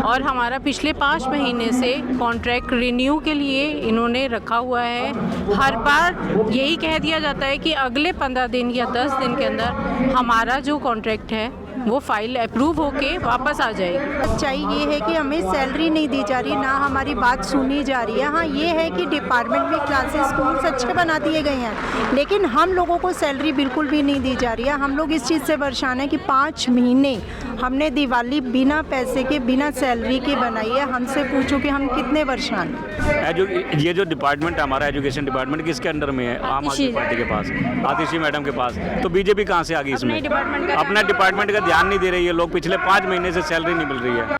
और हमारा पिछले 5 महीने से कॉन्ट्रैक्ट रिन्यू के लिए इन्होंने रखा हुआ है। हर बार यही कह दिया जाता है कि अगले 15 दिन या 10 दिन के अंदर हमारा जो कॉन्ट्रैक्ट है वो फाइल अप्रूव होके वापस आ जाएगी। सच्चाई ये है कि हमें सैलरी नहीं दी जा रही, ना हमारी बात सुनी जा रही है। हाँ, ये है कि डिपार्टमेंट में क्लासेस स्कूल्स अच्छे बना दिए गए हैं, लेकिन हम लोगों को सैलरी बिल्कुल भी नहीं दी जा रही है। हम लोग इस चीज़ से परेशान हैं कि 5 महीने हमने दिवाली बिना पैसे के, बिना सैलरी के बनाई है। हमसे पूछो कि हम कितने परेशान हैं। ये जो डिपार्टमेंट हमारा एजुकेशन डिपार्टमेंट किसके अंडर में है? आम आदमी पार्टी के पास, आतिशी मैडम के पास। तो बीजेपी कहाँ से आ गई इसमें? अपना डिपार्टमेंट का ध्यान नहीं दे रही है। लोग पिछले 5 महीने से सैलरी नहीं मिल रही है।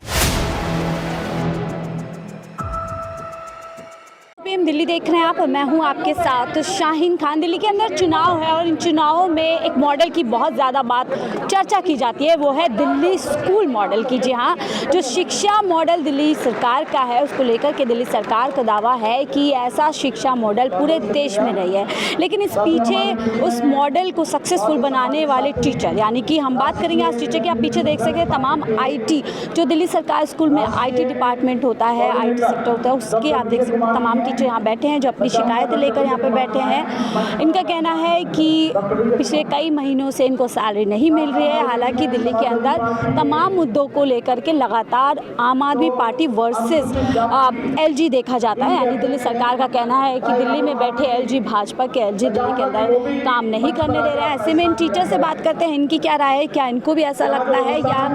हम दिल्ली देख रहे हैं आप और मैं हूं आपके साथ शाहीन खान। दिल्ली के अंदर चुनाव है और इन चुनावों में एक मॉडल की बहुत ज़्यादा बात चर्चा की जाती है, वो है दिल्ली स्कूल मॉडल की। जी हाँ, जो शिक्षा मॉडल दिल्ली सरकार का है उसको लेकर के दिल्ली सरकार का दावा है कि ऐसा शिक्षा मॉडल पूरे देश में नहीं है। लेकिन इस पीछे उस मॉडल को सक्सेसफुल बनाने वाले टीचर, यानी कि हम बात करेंगे आज टीचर की। आप पीछे देख सकते हैं तमाम IT, जो दिल्ली सरकार स्कूल में IT डिपार्टमेंट होता है, IT सेक्टर होता है, उसके आप देख सकते हैं तमाम टीचर यहाँ बैठे हैं जो अपनी शिकायतें लेकर यहाँ पे बैठे हैं। इनका कहना है कि पिछले कई महीनों से इनको सैलरी नहीं मिल रही है। हालांकि दिल्ली के अंदर तमाम मुद्दों को लेकर के लगातार आम आदमी पार्टी वर्सेस LG देखा जाता है। यानी दिल्ली सरकार का कहना है कि दिल्ली में बैठे LG, भाजपा के LG दिल्ली के अंदर काम नहीं करने दे रहे हैं। ऐसे में इन टीचर से बात करते हैं, इनकी क्या राय है, क्या इनको भी ऐसा लगता है या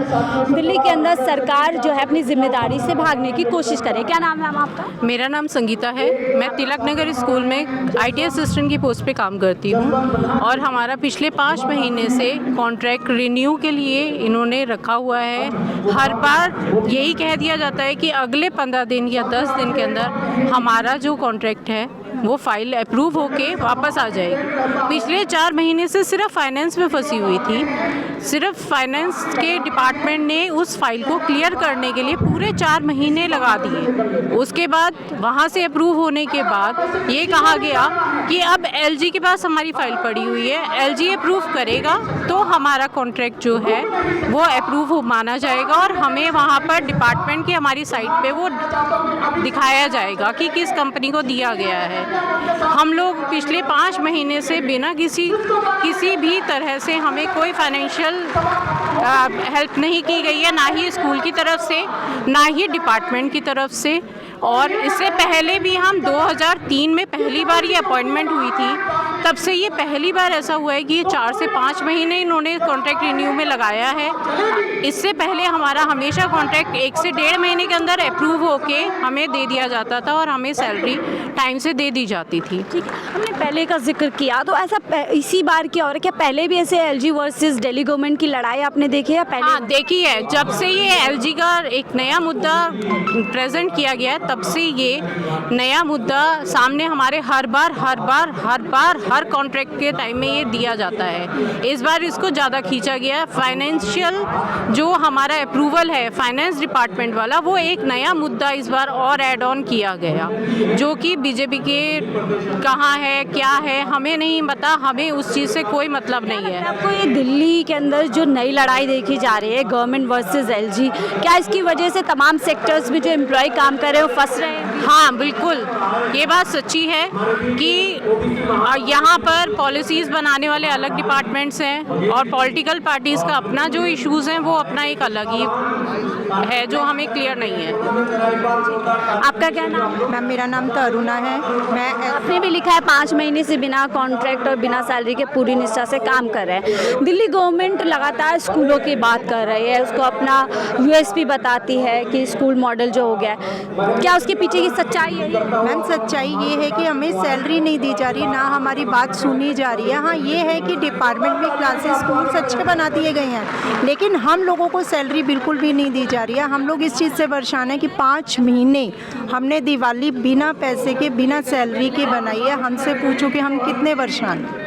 दिल्ली के अंदर सरकार जो है अपनी जिम्मेदारी से भागने की कोशिश करे। क्या नाम है आपका? मेरा नाम संगीता है। मैं तिलक नगर स्कूल में IT असिस्टेंट की पोस्ट पे काम करती हूँ और हमारा पिछले 5 महीने से कॉन्ट्रैक्ट रिन्यू के लिए इन्होंने रखा हुआ है। हर बार यही कह दिया जाता है कि अगले 15 दिन या 10 दिन के अंदर हमारा जो कॉन्ट्रैक्ट है वो फाइल अप्रूव होके वापस आ जाएगी। पिछले 4 महीने से सिर्फ फाइनेंस में फंसी हुई थी। सिर्फ फाइनेंस के डिपार्टमेंट ने उस फाइल को क्लियर करने के लिए पूरे 4 महीने लगा दिए। उसके बाद वहाँ से अप्रूव होने के बाद ये कहा गया कि अब LG के पास हमारी फ़ाइल पड़ी हुई है, LG अप्रूव करेगा तो हमारा कॉन्ट्रैक्ट जो है वो अप्रूव माना जाएगा और हमें वहाँ पर डिपार्टमेंट की हमारी साइट पे वो दिखाया जाएगा कि किस कंपनी को दिया गया है। हम लोग पिछले 5 महीने से बिना किसी भी तरह से हमें कोई फाइनेंशियल हेल्प नहीं की गई है, ना ही स्कूल की तरफ से, ना ही डिपार्टमेंट की तरफ से। और इससे पहले भी हम 2003 में पहली बार ये अपॉइंटमेंट हुई थी, तब से ये पहली बार ऐसा हुआ है कि ये 4 से 5 महीने इन्होंने कॉन्ट्रैक्ट रिन्यू में लगाया है। इससे पहले हमारा हमेशा कॉन्ट्रैक्ट 1 से 1.5 महीने के अंदर अप्रूव होके हमें दे दिया जाता था और हमें सैलरी टाइम से दे दी जाती थी। ठीक है, हमने पहले का जिक्र किया तो ऐसा इसी बार की और क्या पहले भी ऐसे LG वर्सेस दिल्ली गवर्नमेंट की लड़ाई आपने देखी है? पहले हाँ, देखी है। जब से ये LG का एक नया मुद्दा प्रेजेंट किया गया तब से ये नया मुद्दा सामने हमारे हर बार हर कॉन्ट्रैक्ट के टाइम में ये दिया जाता है। इस बार इसको ज़्यादा खींचा गया। फाइनेंशियल जो हमारा अप्रूवल है फाइनेंस डिपार्टमेंट वाला, वो एक नया मुद्दा इस बार और ऐड ऑन किया गया, जो कि बीजेपी के कहाँ है क्या है हमें नहीं पता, हमें उस चीज़ से कोई मतलब नहीं है। आपको ये दिल्ली के अंदर जो नई लड़ाई देखी जा रही है गवर्नमेंट वर्सेस LG, क्या इसकी वजह से तमाम सेक्टर्स में जो एम्प्लॉय काम कर रहे हैं वो फंस रहे हैं? हाँ, बिल्कुल ये बात सच्ची है कि यहाँ पर पॉलिसीज़ बनाने वाले अलग डिपार्टमेंट्स हैं और पॉलिटिकल पार्टीज़ का अपना जो इश्यूज़ हैं वो अपना एक अलग ही है जो हमें क्लियर नहीं है। आपका क्या नाम? मैम, मेरा नाम तो अरुणा है। मैं आपने भी लिखा है 5 महीने से बिना कॉन्ट्रैक्ट और बिना सैलरी के पूरी निष्ठा से काम कर रहे हैं। दिल्ली गवर्नमेंट लगातार स्कूलों की बात कर रही है, उसको अपना USP बताती है कि स्कूल मॉडल जो हो गया है, क्या उसके पीछे की सच्चाई है? मैम, सच्चाई ये है कि हमें सैलरी नहीं दी जा रही, ना हमारी बात सुनी जा रही है। हाँ, ये है कि डिपार्टमेंट में क्लासेस स्कूल्स अच्छे बना दिए गए हैं, लेकिन हम लोगों को सैलरी बिल्कुल भी नहीं दी जा रही है। हम लोग इस चीज़ से परेशान हैं कि 5 महीने हमने दिवाली बिना पैसे के, बिना सैलरी के बनाई है। हमसे पूछो कि हम कितने परेशान हैं।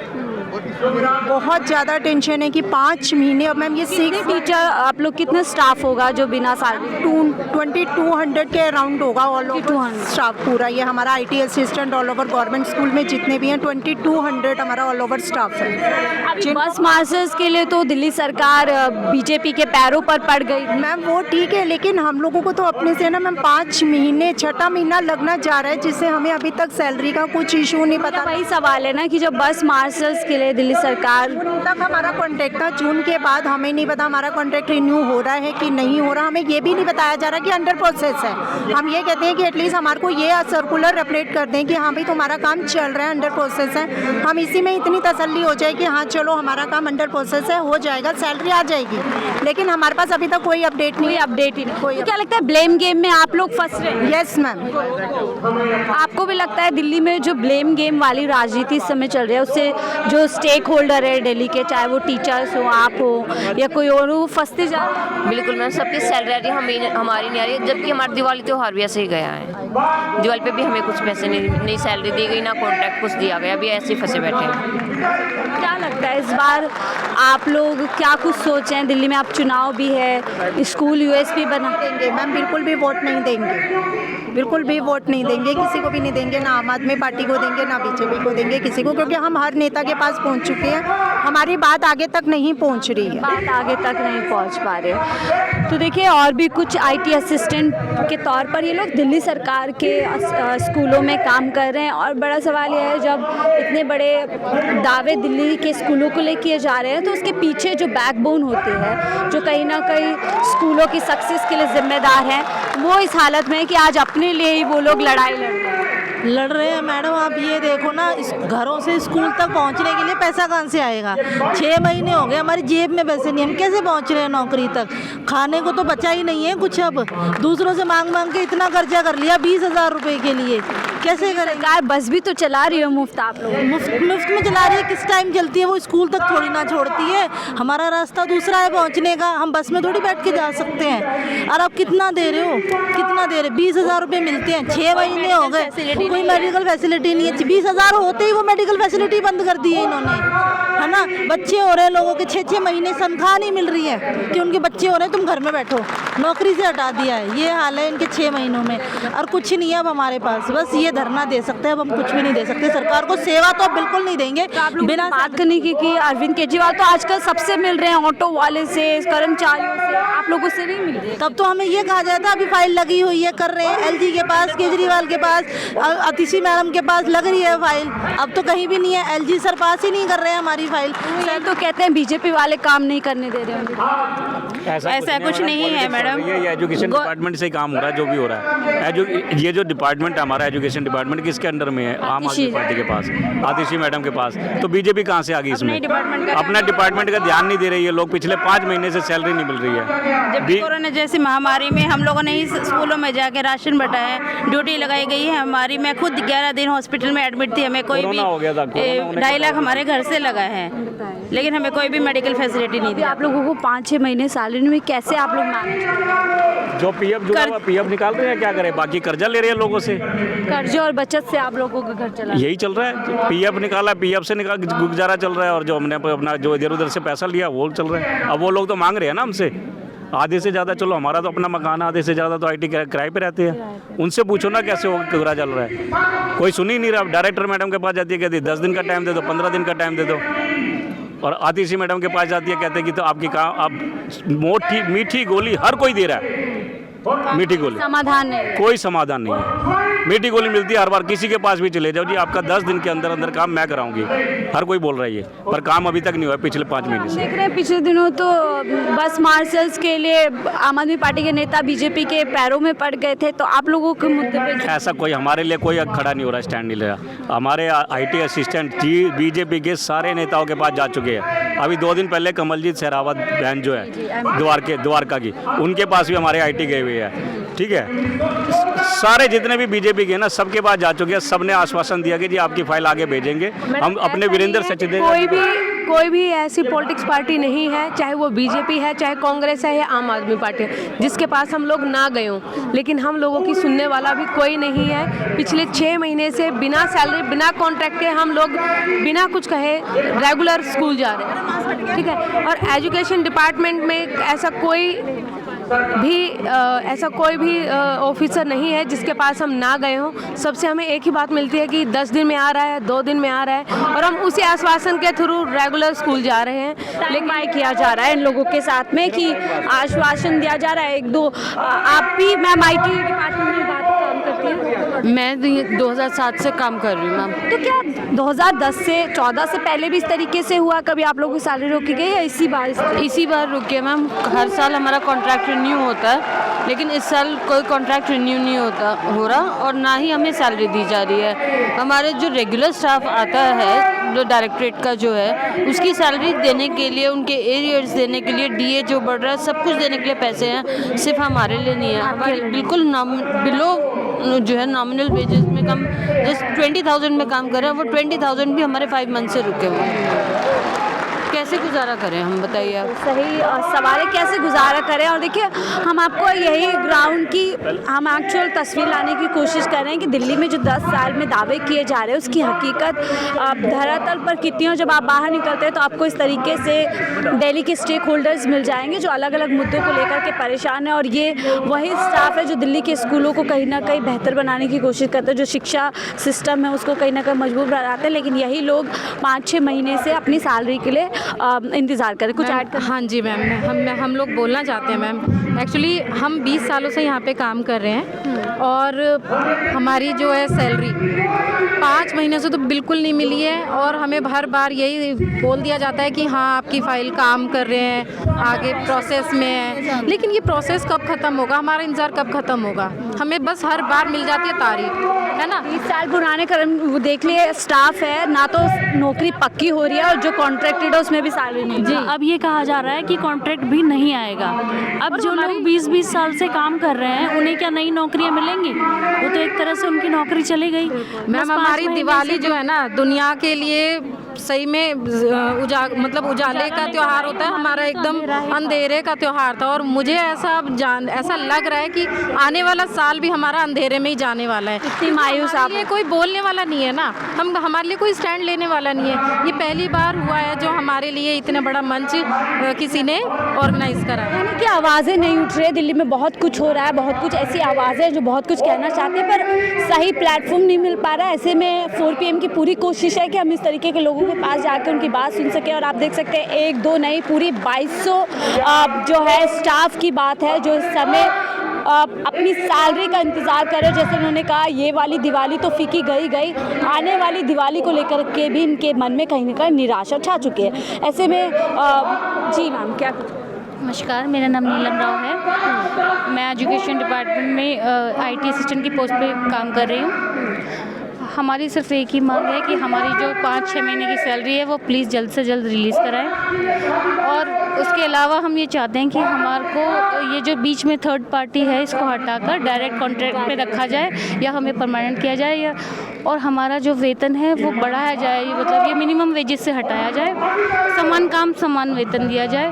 बहुत ज़्यादा टेंशन है कि 5 महीने। अब मैम ये टीचर आप लोग कितना स्टाफ होगा जो बिना सैलरी? 2200 के अराउंड होगा ऑल ओवर स्टाफ पूरा। ये हमारा IT assistant all over government school में जितने भी हैं 2200 हमारा ऑल ओवर स्टाफ है। बस मार्चर्स के लिए तो दिल्ली सरकार बीजेपी के पैरों पर पड़ गई। मैम वो ठीक है, लेकिन हम लोगों को तो अपने से ना मैम 5 महीने, 6ठा महीना लगना जा रहा है, जिससे हमें अभी तक सैलरी का कुछ इशू नहीं पता। वही सवाल है ना कि जो बस मार्शल्स के लिए दिल्ली सरकार जून तक हमारा कॉन्ट्रैक्ट था, जून के बाद हमें नहीं पता हमारा कॉन्ट्रैक्ट रिन्यू हो रहा है कि नहीं हो रहा। हमें ये भी नहीं बताया जा रहा कि अंडर प्रोसेस है। हम ये कहते हैं कि एटलीस्ट हमारे को ये सर्कुलर अपडेट कर दें कि हाँ भाई तुम्हारा काम चल रहा है, अंडर प्रोसेस है। हम इसी में इतनी तसल्ली हो जाए कि हाँ चलो हमारा काम अंडर प्रोसेस है, हो जाएगा, सैलरी आ जाएगी। लेकिन हमारे पास अभी तक कोई अपडेट नहीं, अपडेट ही नहीं। तो क्या लगता है ब्लेम गेम में आप लोग फंस रहे हैं? Yes ma'am. आपको भी लगता है दिल्ली में जो ब्लेम गेम वाली राजनीति इस समय चल रही है उससे जो स्टेक होल्डर है दिल्ली के, चाहे वो टीचर्स हो, आप हो या कोई और हो, फंसते जा रहे हैं? बिल्कुल मैम, सबकी सैलरी हमारी नहीं आ रही है, जबकि हमारा दिवाली त्यौहार भी ऐसे ही गया है। दिवाली पे भी हमें कुछ पैसे नहीं सैलरी दी गई, ना कॉन्ट्रैक्ट कुछ दिया गया, अभी ऐसे ही फंसे बैठे हैं। क्या लगता है इस बार आप लोग क्या कुछ सोच रहे हैं? दिल्ली में आप चुनाव भी है, स्कूल USB बना देंगे मैम, बिल्कुल भी वोट नहीं देंगे, बिल्कुल भी वोट नहीं देंगे, किसी को भी नहीं देंगे, ना आम आदमी पार्टी को देंगे, ना BJP को देंगे, किसी को, क्योंकि हम हर नेता के पास पहुंच चुके हैं, हमारी बात आगे तक नहीं पहुंच रही है। बात आगे तक नहीं पहुंच पा रहे। तो देखिए और भी कुछ IT असिस्टेंट के तौर पर ये लोग दिल्ली सरकार के स्कूलों में काम कर रहे हैं। और बड़ा सवाल यह है, जब इतने बड़े दावे दिल्ली के स्कूलों को लेकर किए जा रहे हैं तो उसके पीछे जो बैकबोन होते हैं, जो कहीं ना कहीं स्कूलों की सक्सेस के लिए जिम्मेदार हैं, वो इस हालत में है कि आज अपने लिए ही वो लोग लड़ाई लड़ रहे हैं। मैडम आप ये देखो ना, इस घरों से स्कूल तक पहुंचने के लिए पैसा कहाँ से आएगा? 6 महीने हो गए हमारी जेब में पैसे नहीं, हम कैसे पहुंच रहे हैं नौकरी तक? खाने को तो बचा ही नहीं है कुछ। अब दूसरों से मांग मांग के इतना कर्जा कर लिया 20,000 रुपये के लिए, कैसे करें? सरकार बस भी तो चला रही है मुफ्त, आप लोग मुफ्त में चला रही है। किस टाइम चलती है वो? स्कूल तक थोड़ी ना छोड़ती है। हमारा रास्ता दूसरा है पहुंचने का, हम बस में थोड़ी बैठ के जा सकते हैं। और आप कितना दे रहे हो? कितना दे रहे? 20,000 रुपये मिलते हैं, 6 महीने हो गए, कोई मेडिकल फैसिलिटी नहीं है। 20,000 होते ही वो मेडिकल फैसिलिटी बंद कर दी है इन्होंने, है ना। बच्चे हो रहे हैं लोगों के, 6-6 महीने तनख्वाह नहीं मिल रही है कि उनके बच्चे हो रहे हैं, तुम घर में बैठो, नौकरी से हटा दिया है। ये हाल है इनके 6 महीनों में। और कुछ नहीं है अब हमारे पास, बस ये धरना दे सकते हैं, अब हम कुछ भी नहीं दे सकते। सरकार को सेवा तो बिल्कुल नहीं देंगे। बिना बात करने की कि अरविंद केजरीवाल तो आजकल सबसे मिल रहे हैं, ऑटो वाले से, कर्मचारियों से, आप लोगों से नहीं मिल रहे। तब तो हमें ये कहा जाता, अभी फाइल लगी हुई है, कर रहे हैं, LG के पास, केजरीवाल के पास, अतिशी मैडम के पास लग रही है फाइल। अब तो कहीं भी नहीं है, LG सर पास ही नहीं कर रहे हैं हमारी फाइल। सर तो कहते हैं BJP वाले काम नहीं करने दे रहे हैं। ऐसा कुछ नहीं है मैडम, ये एजुकेशन डिपार्टमेंट से ही काम हो रहा है, जो भी हो रहा है। ये जो डिपार्टमेंट है हमारा एजुकेशन डिपार्टमेंट, किसके अंडर में है? आम आदमी पार्टी के पास, आतिशी मैडम के पास। तो BJP कहाँ से आ गई इसमें? अपना डिपार्टमेंट का ध्यान नहीं दे रही है। लोग पिछले 5 महीने से सैलरी नहीं मिल रही है। जब कोरोना जैसी महामारी में हम लोगों ने ही स्कूलों में जाके राशन बंटाया है, ड्यूटी लगाई गई है हमारी। मैं खुद 11 दिन हॉस्पिटल में एडमिट थी, हमें कोई भी 2.5 लाख हमारे घर से लगा है, लेकिन हमें कोई भी मेडिकल फैसिलिटी नहीं दी। आप लोगों को 5-6 महीने सैलरी में कैसे आप लोग मैनेज? जो PF निकाल रहे हैं, क्या करें? बाकी कर्जा ले रहे हैं लोगों से, कर्जे और बचत से आप लोगों का घर चला, यही चल रहा है। PF निकाला, PF से गुजारा चल रहा है, और जो हमने अपना जो इधर उधर से पैसा लिया वो चल रहा है। अब वो लोग तो मांग रहे हैं ना हमसे आधे से ज़्यादा। चलो हमारा तो अपना मकान है, आधे से ज़्यादा तो IT किराए पे रहते हैं। उनसे पूछो ना कैसे वो पूरा चल रहा है। कोई सुन ही नहीं रहा। डायरेक्टर मैडम के पास जाती है, कहती है 10 दिन का टाइम दे दो, 15 दिन का टाइम दे दो। और आतिशी मैडम के पास जाती है, कहते हैं कि तो आपकी काम, आप मीठी गोली हर कोई दे रहा है, मीठी गोली, समाधान नहीं, कोई समाधान नहीं है। मीठी गोली मिलती है हर बार, किसी के पास भी चले जाओ जी, आपका 10 दिन के अंदर अंदर काम मैं कराऊंगी, हर कोई बोल रहा है ये, पर काम अभी तक नहीं हुआ पिछले 5 महीने से। देख रहे हैं पिछले दिनों तो बस मार्शल्स के लिए आम आदमी पार्टी के नेता BJP के पैरों में पड़ गए थे। तो आप लोगों के मुद्दे पे ऐसा कोई हमारे लिए कोई खड़ा नहीं हो रहा, स्टैंड नहीं ले रहा। हमारे IT असिस्टेंट BJP के सारे नेताओं के पास जा चुके हैं। अभी 2 दिन पहले कमलजीत सहरावत बहन जो है द्वारका की, उनके पास भी हमारे IT गए हुए हैं। ठीक है, सारे जितने भी BJP के ना, सबके पास जा चुके हैं। सब ने आश्वासन दिया कि जी आपकी फाइल आगे भेजेंगे, हम अपने वीरेंद्र सचदेव। कोई भी ऐसी पॉलिटिक्स पार्टी नहीं है, चाहे वो बीजेपी है, चाहे कांग्रेस है या आम आदमी पार्टी है, जिसके पास हम लोग ना गए हों, लेकिन हम लोगों की सुनने वाला भी कोई नहीं है। पिछले 6 महीने से बिना सैलरी, बिना कॉन्ट्रैक्ट के हम लोग बिना कुछ कहे रेगुलर स्कूल जा रहे हैं, ठीक है। और एजुकेशन डिपार्टमेंट में ऐसा कोई भी ऑफिसर नहीं है जिसके पास हम ना गए हों। सबसे हमें एक ही बात मिलती है कि 10 दिन में आ रहा है, 2 दिन में आ रहा है, और हम उसी आश्वासन के थ्रू रेगुलर स्कूल जा रहे हैं। लेकिन किया जा रहा है इन लोगों के साथ में कि आश्वासन दिया जा रहा है 1-2। आप भी मैम IT डिपार्टमेंट में बात काम करती हैं? मैं 2007 से काम कर रही हूँ मैम। तो क्या 2010 से 14 से पहले भी इस तरीके से हुआ? कभी आप लोगों की सैलरी रोकी गई या इसी बार रुकी है मैम। हर साल हमारा कॉन्ट्रैक्ट रिन्यू होता है, लेकिन इस साल कोई कॉन्ट्रैक्ट रिन्यू नहीं हो रहा और ना ही हमें सैलरी दी जा रही है। हमारे जो रेगुलर स्टाफ आता है, जो डायरेक्टरेट का जो है, उसकी सैलरी देने के लिए, उनके एरियर्स देने के लिए, DA जो बढ़ रहा है, सब कुछ देने के लिए पैसे हैं, सिर्फ हमारे लिए नहीं है। हमारे बिल्कुल बिलो जो है नॉमिनल वेजेस में कम, जस्ट 20,000 में काम कर रहे हैं, वो 20,000 भी हमारे 5 मंथ से रुके हुए हैं। कैसे गुजारा करें हम, बताइए। सही सवाल है, कैसे गुजारा करें। और देखिए, हम आपको यही ग्राउंड की हम एक्चुअल तस्वीर लाने की कोशिश कर रहे हैं कि दिल्ली में जो 10 साल में दावे किए जा रहे हैं उसकी हकीकत धरातल पर कितनी हो। जब आप बाहर निकलते हैं तो आपको इस तरीके से दिल्ली के स्टेक होल्डर्स मिल जाएंगे जो अलग अलग मुद्दों को लेकर के परेशान है, और ये वही स्टाफ है जो दिल्ली के स्कूलों को कहीं ना कहीं बेहतर बनाने की कोशिश करते हैं, जो शिक्षा सिस्टम है उसको कहीं ना कहीं मजबूत बनाते हैं। लेकिन यही लोग 5-6 महीने से अपनी सैलरी के लिए इंतज़ार करें। कुछ ऐड कर? हाँ जी मैम, हम लोग बोलना चाहते हैं मैम। एक्चुअली हम 20 सालों से यहाँ पे काम कर रहे हैं और हमारी जो है सैलरी 5 महीने से तो बिल्कुल नहीं मिली है, और हमें हर बार यही बोल दिया जाता है कि हाँ आपकी फ़ाइल काम कर रहे हैं, आगे प्रोसेस में है। लेकिन ये प्रोसेस कब ख़त्म होगा, हमारा इंतज़ार कब ख़त्म होगा? हमें बस हर बार मिल जाती है तारीख, है ना। 20 साल पुराने कर्म देख लिए, स्टाफ है ना, तो नौकरी पक्की हो रही है, और जो कॉन्ट्रैक्टेड है उसमें भी सैलरी नहीं जी। अब ये कहा जा रहा है कि कॉन्ट्रैक्ट भी नहीं आएगा। अब जो लोग 20-20 साल से काम कर रहे हैं उन्हें क्या नई नौकरियां मिलेंगी? वो तो एक तरह से उनकी नौकरी चली गई। मैम हमारी दिवाली जो है ना, दुनिया के लिए सही में उजाले का त्यौहार होता है, हमारा एकदम अंधेरे का त्यौहार था। और मुझे ऐसा लग रहा है कि आने वाला साल भी हमारा अंधेरे में ही जाने वाला है। इतनी मायूस आप? ये कोई बोलने वाला नहीं है ना, हमारे लिए कोई स्टैंड लेने वाला नहीं है। ये पहली बार हुआ है जो हमारे लिए इतना बड़ा मंच किसी ने ऑर्गेनाइज करा है। यानी कि आवाज़ें नहीं उठ रही। दिल्ली में बहुत कुछ हो रहा है, बहुत कुछ ऐसी आवाज़ें जो बहुत कुछ कहना चाहते हैं, पर सही प्लेटफॉर्म नहीं मिल पा रहा है। ऐसे में 4 PM की पूरी कोशिश है कि हम इस तरीके के लोगों के पास जाकर उनकी बात सुन सकें। और आप देख सकते हैं 1-2 नहीं, पूरी 2200 जो है स्टाफ की बात है जो इस समय अपनी सैलरी का इंतज़ार करें। जैसे उन्होंने कहा, ये वाली दिवाली तो फीकी गई, आने वाली दिवाली को लेकर के भी इनके मन में कहीं ना कहीं निराशा छा चुकी है। ऐसे में जी मैम, क्या? नमस्कार, मेरा नाम नीलम राव है। मैं एजुकेशन डिपार्टमेंट में IT असिस्टेंट की पोस्ट पे काम कर रही हूँ। हमारी सिर्फ एक ही मांग है कि हमारी जो 5-6 महीने की सैलरी है वो प्लीज़ जल्द से जल्द रिलीज़ कराएं। और उसके अलावा हम ये चाहते हैं कि हमारे को ये जो बीच में थर्ड पार्टी है इसको हटाकर डायरेक्ट कॉन्ट्रैक्ट पे रखा जाए, या हमें परमानेंट किया जाए, या और हमारा जो वेतन है वो बढ़ाया जाए। मतलब ये मिनिमम वेजेस से हटाया जाए, समान काम समान वेतन दिया जाए,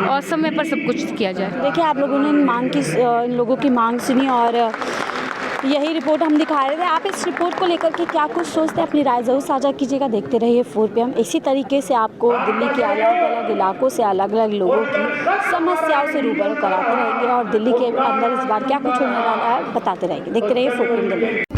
और समय पर सब कुछ किया जाए। देखिए, आप लोगों ने इन लोगों की मांग सुनी और यही रिपोर्ट हम दिखा रहे थे। आप इस रिपोर्ट को लेकर के क्या कुछ सोचते हैं, अपनी राय ज़रूर साझा कीजिएगा। देखते रहिए 4 PM। इसी तरीके से आपको दिल्ली के अलग अलग इलाकों से अलग अलग लोगों की समस्याओं से रूबरू कराते रहेंगे, और दिल्ली के अंदर इस बार क्या कुछ होने वाला है बताते रहेंगे। देखते रहिए 4 PM दिल्ली।